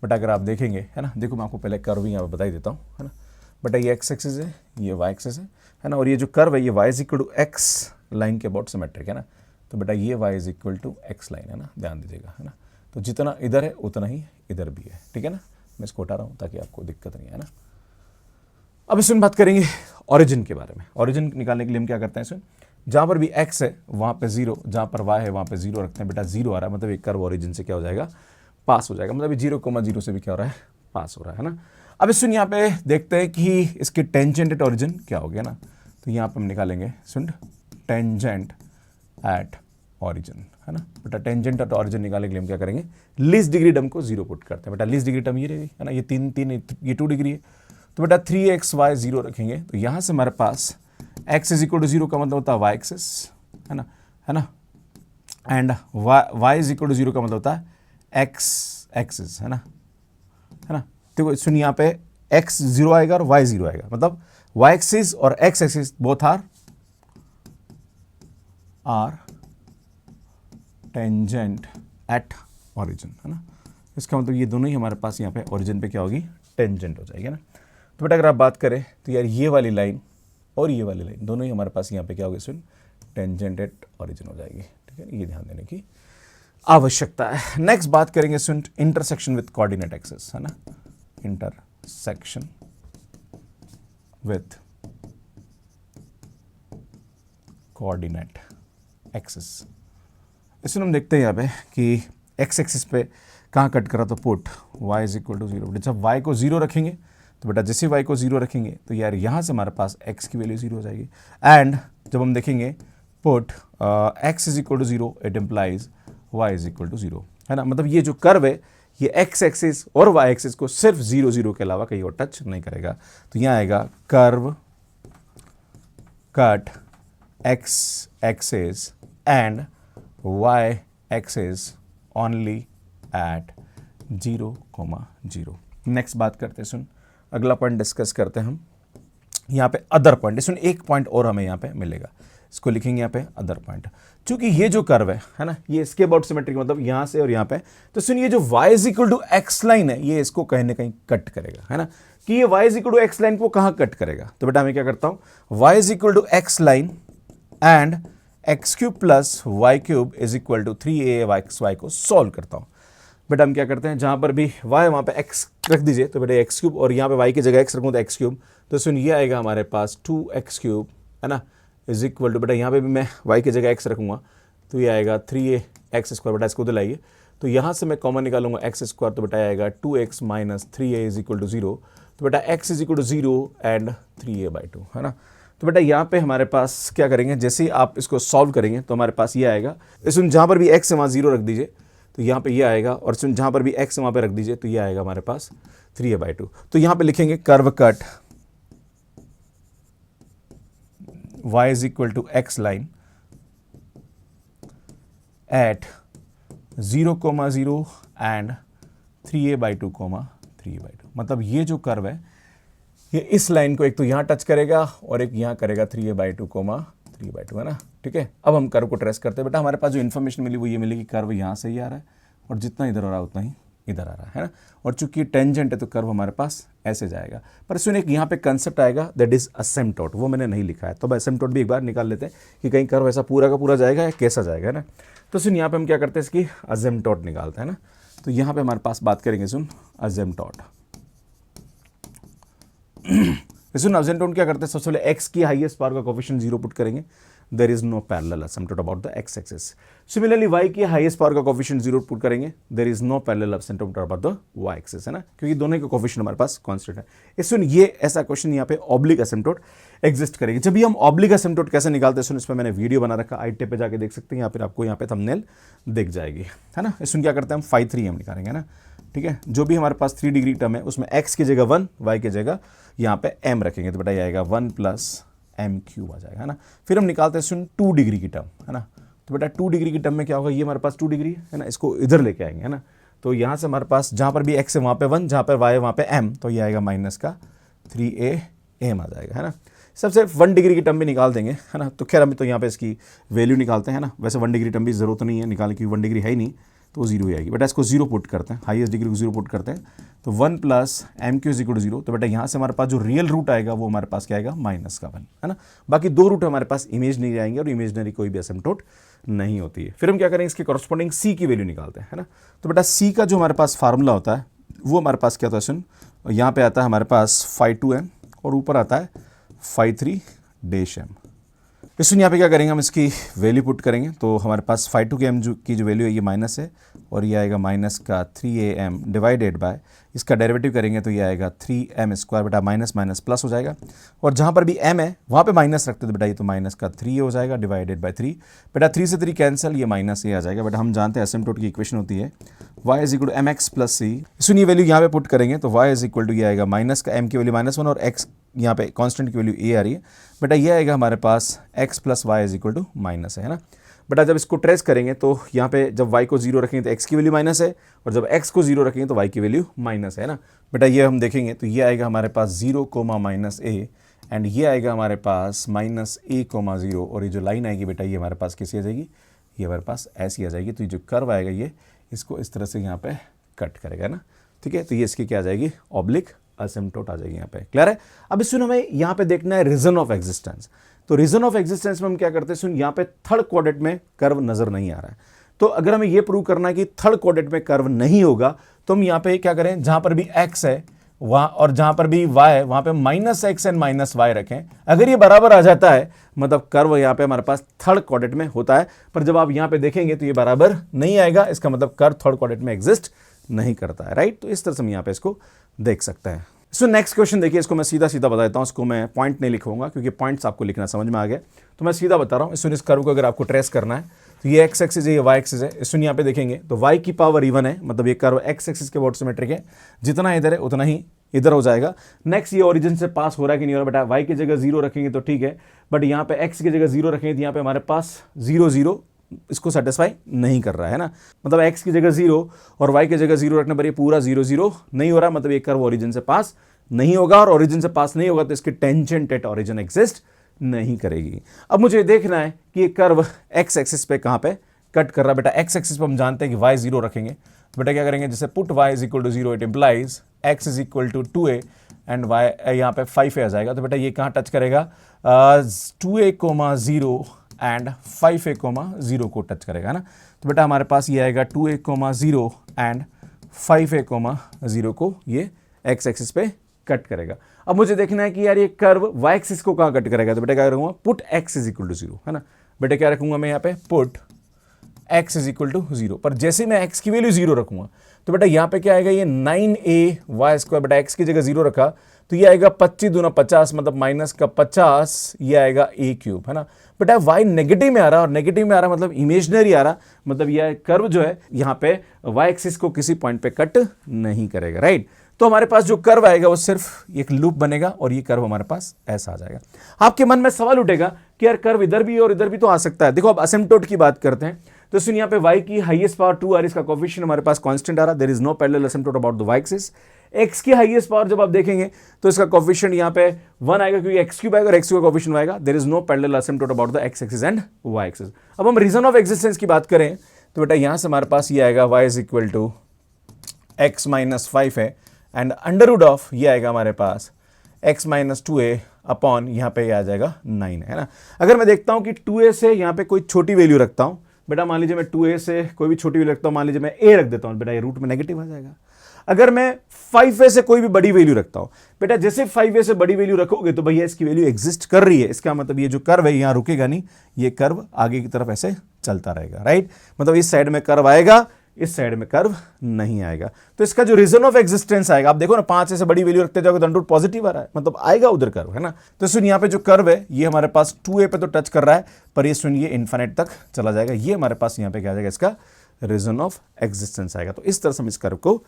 बेटा अगर आप देखेंगे, है ना, देखो मैं आपको पहले कर्व ही यहाँ पे बता ही देता हूँ, है ना। बेटा ये x एक्सिस है, ये y एक्सिस है ना, और ये जो कर्व है ये y is equal to x line के अबाउट सिमेट्रिक, है ना। तो बेटा ये y is equal to x line, है ना, ध्यान दीजिएगा, है ना। तो जितना इधर है उतना ही इधर भी है, ठीक है ना। मैं इसको हटा रहा हूँ ताकि आपको दिक्कत नहीं है ना। अब इसमें बात करेंगे ओरिजिन के बारे में। ओरिजिन निकालने के लिए हम क्या करते हैं, इसमें जहाँ पर भी x है वहाँ पे 0, जहाँ पर y है वहाँ पे 0 रखते हैं। बेटा 0 आ रहा है मतलब एक कर्व ओरिजिन से क्या हो जाएगा, पास हो जाएगा, मतलब 0,0 से भी क्या हो रहा है, पास हो रहा है ना। अब इसमें यहाँ पे देखते हैं कि इसके टेंजेंट एट ओरिजिन क्या हो गया ना। तो यहाँ पे हम निकालेंगे सुन टेंजेंट एट ऑरिजिन, है ना। बेटा टेंजेंट एट ऑरिजिन निकालने के लिए हम क्या करेंगे, लीस्ट डिग्री टर्म को 0 पुट करते हैं। बेटा लीस्ट डिग्री टर्म ये रहेगी, है ना, ये 3 ये 2 डिग्री है तो बेटा 3xy 0 रखेंगे तो यहाँ से हमारे पास x इज इक्वल टू 0 का मतलब होता है y एक्सिस, है ना, and y is equal to 0 का मतलब होता है x एक्सिस, है ना। तो सुनिए यहाँ पे x 0 आएगा और y 0 आएगा, मतलब y एक्सिस और x axis both are tangent at origin, है ना। इसका मतलब ये दोनों ही हमारे पास यहाँ पे ओरिजिन पे क्या होगी, टेंजेंट हो जाएगी ना। तो बेटा अगर आप बात करें तो यार ये वाली लाइन और ये वाली लाइन दोनों ही हमारे पास यहाँ पे क्या होगी, सुन टेंजेंट एट ओरिजिन हो जाएगी, ठीक है। ये ध्यान देने की आवश्यकता है। नेक्स्ट बात करेंगे सुन इंटरसेक्शन विथ कोऑर्डिनेट एक्सिस, है ना, इंटरसेक्शन विथ कोऑर्डिनेट एक्सिस। इसमें हम देखते हैं यहाँ पे कि एक्स एक्सिस पे कहाँ कट करा, तो put y is equal to 0। जब y को 0 रखेंगे तो बेटा जैसे y को 0 रखेंगे तो यार यहाँ से हमारे पास x की वैल्यू 0 हो जाएगी, एंड जब हम देखेंगे put x is equal to 0 it implies y is equal to 0, है ना। मतलब ये जो कर्व है ये x एक्सिस और y एक्सिस को सिर्फ 0 0 के अलावा कहीं और टच नहीं करेगा। तो यहाँ आएगा curve cut x axis and y axis only at 0, 0। Next बात करते हैं, सुन अगला पॉइंट डिस्कस करते हैं हम यहाँ पे अदर पॉइंट। सुन एक पॉइंट और हमें यहाँ पे मिलेगा, इसको लिखेंगे यहाँ पे अदर पॉइंट। चूंकि ये जो कर्व है ना, ये इसके अबाउट सिमेट्रिक मतलब यहाँ से और यहाँ पे, तो सुन ये जो y is equal to x line है ये इसको कहीं ना कहीं कट करेगा, है ना। कि ये y is equal to x line को कहाँ कट करेगा, तो बेटा मैं क्या करता हूँ, y is equal to x line and x cube plus y cube is equal to 3a को सॉल्व करता हूँ। बेटा हम क्या करते हैं, जहाँ पर भी y वहाँ पे x रख दीजिए, तो बेटा x क्यूब, और यहाँ पे y की जगह x रखूँ तो x क्यूब, तो सुन ये आएगा हमारे पास 2x क्यूब, है ना, इज इक्वल टू, बेटा यहाँ पे भी मैं y की जगह x रखूँगा तो ये आएगा 3ax स्क्वायर। बेटा इसको तो लाइए, तो यहाँ से मैं कॉमन निकालूंगा x स्क्वायर, तो बेटा आएगा 2x minus 3a is equal to 0। तो बेटा x is equal to 0 and 3a/2, है ना। तो बेटा यहाँ पे हमारे पास क्या करेंगे, जैसे ही आप इसको सॉल्व करेंगे तो हमारे पास ये आएगा, सुन जहाँ पर भी x है वहाँ 0 रख दीजिए तो यहाँ पे ये आएगा, और सुन जहाँ पर भी x वहाँ पे रख दीजिए तो ये आएगा हमारे पास 3a/2। तो यहाँ पे लिखेंगे curve cut y is equal to x line at 0, 0 and 3a/2, 3a/2। मतलब ये जो कर्व है ये इस लाइन को एक तो यहाँ टच करेगा और एक यहाँ करेगा 3a/2, 3a/2, है ना। ठीक है, अब हम कर्व को ट्रेस करते हैं। बेटा हमारे पास जो इन्फॉर्मेशन मिली वो ये मिली कि कर्व यहाँ से ही आ रहा है और जितना इधर हो रहा है उतना ही इधर आ रहा है ना। और चूंकि टेंजेंट है तो कर्व हमारे पास ऐसे जाएगा। पर सुन एक यहाँ पे कंसेप्ट आएगा दैट इज असिम्पटोट, वो मैंने नहीं लिखा है, तो असिम्पटोट भी एक बार निकाल लेते हैं कि कहीं कर्व ऐसा पूरा का पूरा जाएगा या कैसा जाएगा, है ना। तो सुन यहाँ पे हम क्या करते हैं, इसकी असिम्पटोट निकालते हैं ना। तो यहाँ पे हमारे पास बात करेंगे सुन असिम्पटोट। सुन असिम्पटोट क्या करते हैं, सबसे पहले x की हाईएस्ट पावर का कोफिशिएंट 0 पुट करेंगे, there is no parallel asymptote about the x axis. Similarly y की हाईएस्ट पावर का कोफिशिएंट 0 पुट करेंगे, there is no parallel asymptote about the y axis, है ना, क्योंकि दोनों के कोफिशिएंट हमारे पास कांस्टेंट है। सुन ये ऐसा क्वेश्चन यहाँ पे ऑब्लिक असिम्पटोट एग्जिस्ट करेगी। जब भी हम ऑब्लिक असिम्पटोट कैसे निकालते हैं, सुन इस पर मैंने वीडियो बना रखा, ITAP पे जाके देख सकते हैं, या फिर आपको यहाँ पे थंबनेल दिख जाएगी, है ना। सुन क्या करते हैं हम 5 3 निकालेंगे ना। ठीक है, जो भी हमारे पास 3 डिग्री टर्म है उसमें x की जगह 1, y की जगह यहाँ पे m रखेंगे, तो बेटा ये आएगा 1 + m³ आ जाएगा, है ना। फिर हम निकालते हैं सुन 2 डिग्री की टर्म, है ना। तो बेटा 2 डिग्री की टर्म में क्या होगा, ये हमारे पास 2 डिग्री है ना, इसको इधर लेके आएंगे, है ना। तो यहाँ से हमारे पास जहाँ पर भी x है वहाँ पे 1, जहाँ पर y है वहाँ पे m, तो ये आएगा -3am आ जाएगा, है ना। सबसे 1 डिग्री की टर्म भी निकाल देंगे, है ना। तो खैर हम तो यहाँ पे इसकी वैल्यू निकालते हैं ना। वैसे 1 डिग्री टर्म भी जरूरत नहीं है निकालने की, 1 डिग्री है ही नहीं, तो 0 ही आएगी। बेटा इसको 0 पुट करते हैं, हाईएस्ट डिग्री को 0 पुट करते हैं, तो 1 + m³ = 0। तो बेटा यहाँ से हमारे पास जो रियल रूट आएगा वो हमारे पास क्या आएगा, -1, है ना। बाकी 2 रूट हमारे पास इमेजनरी आएंगे और इमेजनरी कोई भी असिम्पटोट नहीं होती है। फिर हम क्या करेंगे, इसके कॉरस्पॉन्डिंग c की वैल्यू निकालते हैं, है ना। तो बेटा c का जो हमारे पास फार्मूला होता है वो हमारे पास क्या होता है सुन, यहाँ पे आता है हमारे पास φ2m और ऊपर आता है φ3-m। इसमें यहाँ पे क्या करेंगे, हम इसकी वैल्यू पुट करेंगे, तो हमारे पास φ2 की m की जो वैल्यू है ये माइनस है और ये आएगा -3am डिवाइडेड बाय, इसका डेरिवेटिव करेंगे तो ये आएगा 3m²। बेटा माइनस माइनस प्लस हो जाएगा, और जहाँ पर भी m है वहाँ पे माइनस रखते तो बेटा ये तो -3 हो जाएगा डिवाइडेड बाय 3। बेटा 3 से 3 कैंसिल, ये -a आ जाएगा। बेटा हम जानते हैं एसिम्पटोट की इक्वेशन होती है y is equal to M X plus C. सुनिए वैल्यू यहाँ पे पुट करेंगे तो y इज इक्वल टू ये आएगा माइनस का m की वैल्यू -1 और x यहाँ पे कांस्टेंट की वैल्यू a आ रही है। बेटा ये आएगा हमारे पास x plus y is equal to minus है ना। बेटा जब इसको ट्रेस करेंगे तो यहाँ पे जब y को 0 रखेंगे तो x की वैल्यू माइनस है और जब x को 0 रखेंगे तो y की वैल्यू माइनस है ना। बेटा ये हम देखेंगे तो ये आएगा हमारे पास 0 कोमा माइनस a एंड ये आएगा हमारे पास माइनस a कोमा 0 और ये जो लाइन आएगी बेटा ये हमारे पास कैसी आ जाएगी, ये हमारे पास ऐसी आ जाएगी। तो ये जो कर्व आएगा ये इसको इस तरह से यहाँ पे कट करेगा ना, ठीक है। तो ये इसकी क्या आ जाएगी, ऑब्लिक असिम्प्टोट आ जाएगी यहाँ पे। क्लियर है। अब सुन हमें यहाँ पे देखना है रीजन ऑफ एग्जिस्टेंस। तो रीजन ऑफ एग्जिस्टेंस में हम क्या करते हैं, सुन यहाँ पे थर्ड क्वाड्रेंट में कर्व नजर नहीं आ रहा है। तो अगर हमें ये प्रूव करना है कि थर्ड क्वाड्रेंट में कर्व नहीं होगा तो हम यहाँ पे क्या करें, जहां पर भी x है वहां और जहां पर भी y है वहां पे -x एंड -y रखें। अगर ये बराबर आ जाता है मतलब कर्व यहाँ पे हमारे पास थर्ड क्वाड्रेंट में होता है। पर जब आप यहाँ पे देखेंगे तो ये बराबर नहीं आएगा, इसका मतलब कर्व थर्ड क्वाड्रेंट में एग्जिस्ट नहीं करता है, राइट। तो इस तरह से हम यहाँ पे इसको देख सकते हैं। सो नेक्स्ट क्वेश्चन देखिए, इसको मैं सीधा सीधा बता देता हूँ, इसको मैं पॉइंट नहीं लिखूंगा क्योंकि पॉइंट्स आपको लिखना समझ में आ गया। तो मैं सीधा बता रहा हूँ। इस कर्व को अगर आपको ट्रेस करना है तो ये x एक्सिस है, ये y एक्सिस है। इस यहाँ पे देखेंगे तो y की पावर इवन है, मतलब ये कर्व x एक्सिस के अबाउट सिमेट्रिक है। जितना इधर है उतना ही इधर हो जाएगा। नेक्स्ट ये ओरिजिन से पास हो रहा है कि नहीं हो रहा, बेटा y की जगह 0 रखेंगे तो ठीक है, बट यहाँ पे x की जगह 0 रखेंगे तो यहाँ पे हमारे पास 0 0 इसको सेटिस्फाई नहीं कर रहा है ना। मतलब x की जगह 0 और y की जगह 0 रखने पर ये पूरा 0 0 नहीं हो रहा, मतलब ये कर्व ओरिजिन से पास नहीं होगा और ओरिजिन से पास नहीं होगा तो इसकी टेंजेंट एट ओरिजिन एग्जिस्ट नहीं करेगी। अब मुझे देखना है कि ये कर्व x एक्सिस पे कहाँ पे कट कर रहा है। बेटा x एक्सिस पे हम जानते हैं कि y 0 रखेंगे तो बेटा क्या करेंगे, जैसे put y is equal to 0 it implies x is equal to 2a and y यहाँ पे 5a आ जाएगा। तो बेटा ये कहाँ टच करेगा, 2a coma 0 and 5a coma 0 को टच करेगा ना। तो बेटा हमारे पास ये आएगा 2a coma 0 and 5a coma 0 को ये x एक्सिस पे कट करेगा। अब मुझे देखना है कि यार ये कर्व y एक्सिस को कहाँ कट करेगा। तो बेटा क्या रखूंगा, put x is equal to 0 है ना। बेटा क्या रखूंगा मैं यहाँ पे, put x is equal to 0। पर जैसे मैं x की वैल्यू 0 रखूंगा तो बेटा यहाँ पे क्या आएगा, ये 9a y स्क्वायर, बेटा x की जगह 0 रखा तो ये आएगा 25 दूना 50 मतलब माइनस का 50, ये आएगा a क्यूब है ना। बेटा y नेगेटिव में आ रहा है और नेगेटिव में आ रहा मतलब इमेजनरी आ रहा, मतलब यह कर्व जो है यहाँ पे y एक्सिस को किसी पॉइंट पे कट नहीं करेगा, राइट। तो हमारे पास जो कर्व आएगा वो सिर्फ एक लूप बनेगा और ये कर्व हमारे पास ऐसा आ जाएगा। आपके मन में सवाल उठेगा कि यार कर्व इधर भी और इधर भी तो आ सकता है। देखो अब असिम्प्टोट की बात करते हैं तो सुन यहाँ पे y की हाईएस्ट पावर 2 आ रही, इसका कोएफिशिएंट हमारे पास कांस्टेंट आ रहा, there is no parallel asymptote about the y axis. x की हाईएस्ट पावर जब आप देखेंगे तो इसका कोएफिशिएंट यहाँ पे 1 आएगा क्योंकि x क्यूब आएगा और x का कोएफिशिएंट आएगा, there is no parallel asymptote about the x axis and y एक्सिस। अब हम रीजन ऑफ एग्जिस्टेंस की बात करें तो बेटा यहाँ से हमारे पास ये आएगा y is equal to x minus 5 है एंड अंडर रूट ऑफ ये आएगा हमारे पास x माइनस 2a अपॉन यहाँ पे ये आ जाएगा 9 है ना। अगर मैं देखता हूँ कि 2a से यहाँ पे कोई छोटी वैल्यू रखता हूँ, बेटा मान लीजिए मैं 2a से कोई भी छोटी वैल्यू रखता हूँ, मान लीजिए मैं a रख देता हूँ, बेटा ये रूट में नेगेटिव आ जाएगा। अगर मैं 5a से कोई भी बड़ी वैल्यू रखता हूँ, बेटा जैसे 5a से बड़ी वैल्यू रखोगे तो भैया इसकी वैल्यू एग्जिस्ट कर रही है, इसका मतलब ये जो कर्व है यहाँ रुकेगा नहीं, ये कर्व आगे की तरफ ऐसे चलता रहेगा, राइट। मतलब इस साइड में कर्व आएगा, इस साइड में कर्व नहीं आएगा। तो इसका जो रीजन ऑफ एग्जिस्टेंस आएगा, आप देखो ना 5 से बड़ी वैल्यू रखते जाओगे तो अंडर रूट पॉजिटिव आ रहा है, मतलब आएगा उधर कर्व है ना। तो सुन यहाँ पे जो कर्व है ये हमारे पास 2a पे तो टच कर रहा है पर ये सुन ये इन्फिनिट तक चला जाएगा, ये हमारे पास यहाँ पे क्या आ जाएगा, इसका रीजन ऑफ एग्जिस्टेंस आएगा। तो इस तरह से हम इस कर्व को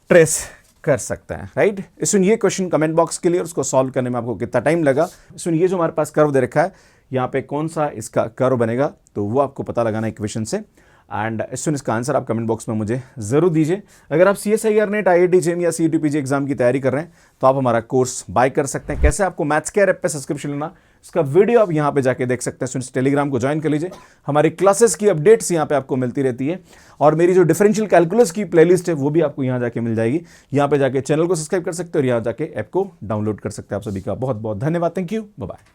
ट्रेस कर सकते हैं, राइट। सुन ये क्वेश्चन कमेंट बॉक्स के लिए, उसको सॉल्व करने में आपको कितना टाइम लगा। सुन ये जो हमारे पास कर्व दे रखा है यहाँ पे कौन सा इसका कर्व बनेगा तो वो आपको पता लगाना है इक्वेशन से। एंड सुन इसका आंसर आप कमेंट बॉक्स में मुझे ज़रूर दीजिए। अगर आप CSIR नेट IIT JEM या CET PG एग्जाम की तैयारी कर रहे हैं तो आप हमारा कोर्स बाय कर सकते हैं। कैसे आपको मैथ्स केयर ऐप पे सब्सक्रिप्शन लेना, इसका वीडियो आप यहाँ पे जाके देख सकते हैं। सुन टेलीग्राम को ज्वाइन कर लीजिए, हमारी क्लासेस की अपडेट्स यहाँ पे आपको मिलती रहती है और मेरी जो डिफरेंशियल कैलकुलस की प्लेलिस्ट है वो भी आपको यहाँ जाके मिल जाएगी। यहाँ पे जाके चैनल को सब्सक्राइब कर सकते हैं और यहाँ जाके ऐप को डाउनलोड कर सकते हैं। आप सभी का बहुत बहुत धन्यवाद। Thank you, bye bye.